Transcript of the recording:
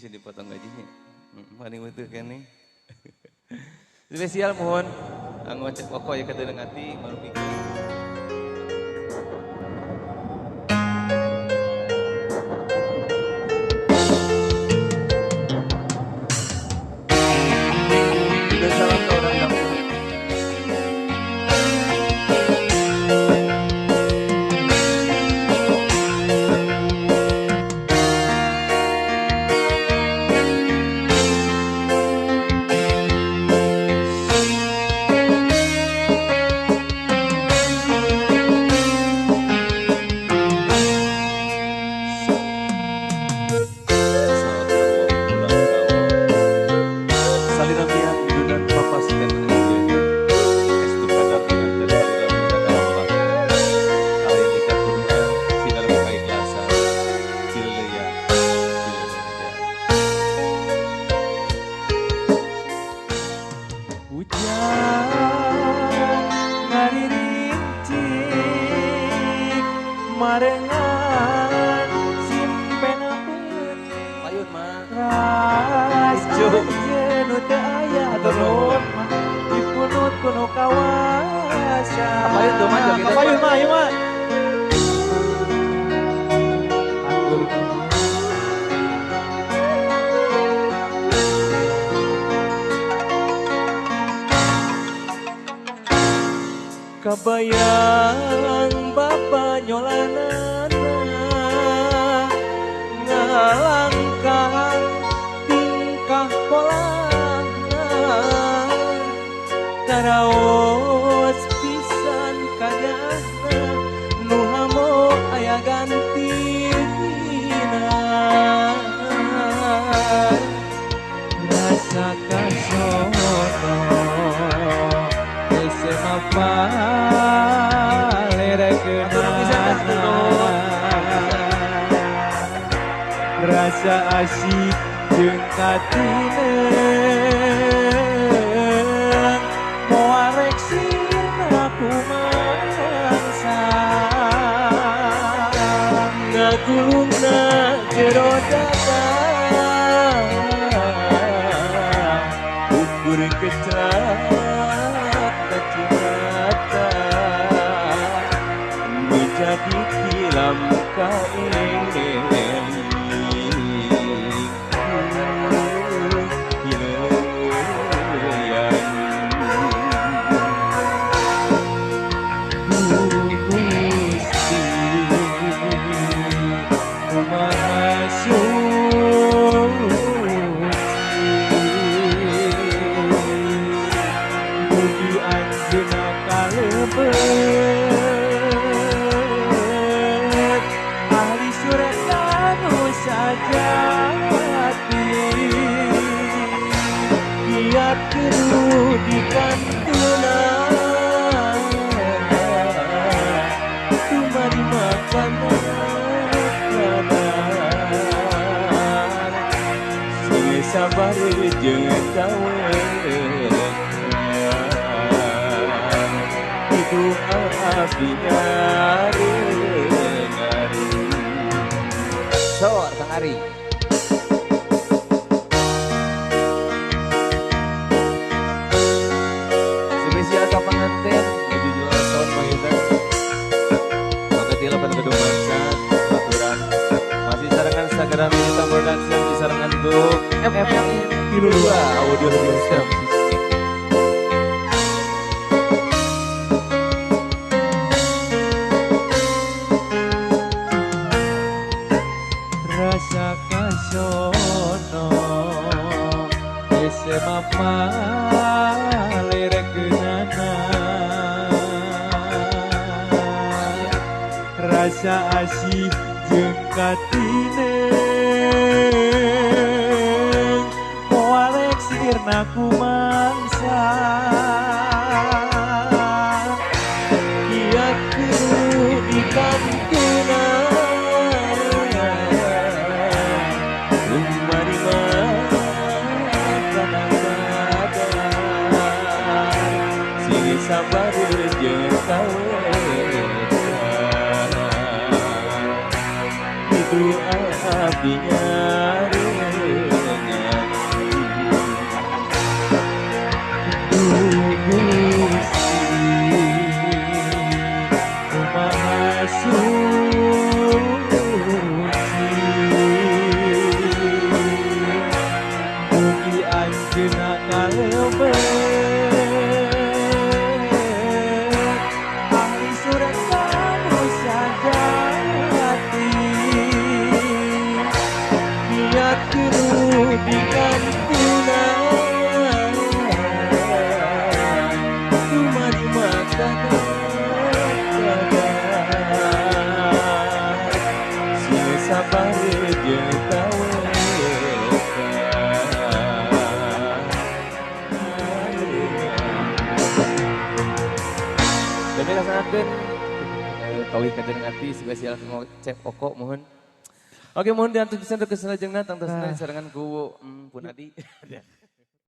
bisa dipotong gajinya. Mari betul kan nih. Spesial mohon ngocek pokok ya kata dengan hati malu bikin. Marengan simpen peuting Payun mah rasa jenuh teu aya turun dipunut kuno kawasan Payun tuh mah joget Payun mah ieu mah atur kabayang bapa nyolanana ngalangkah tingkah polana karaos pisan kanyana nu hamo aya gantina rasa kasono rasa asik jeung katineng moal rek sirna kumangsa ngagulungna jero dada ukur kecak kacimata menjadi film kain di kantuna cuma dimakan makanan sing sabar jeung kawen itu abdi nyari Sor Kang Ari. Spesial ka pengantin menuju jual tahun panggitan. Makatila pada gedung bangsa aturan masih sarangan Instagram Milita Production di sarangan Book FM Pilu 2 audio system. rasa kasono SMA malerekeunana rasa asih jeung katineng moal rek sirna kumangsa kieu di kantuna Sabar jeung kawen itu abdi nyari biru di kantunan rumah di mata sing sabar jeung Demi laksanakeun kawih kadeung ati spesial kanggo Cep Oko mohon. Oke mohon diantos pisan ke salajengna tangtosna disarengan ku Pun Adi.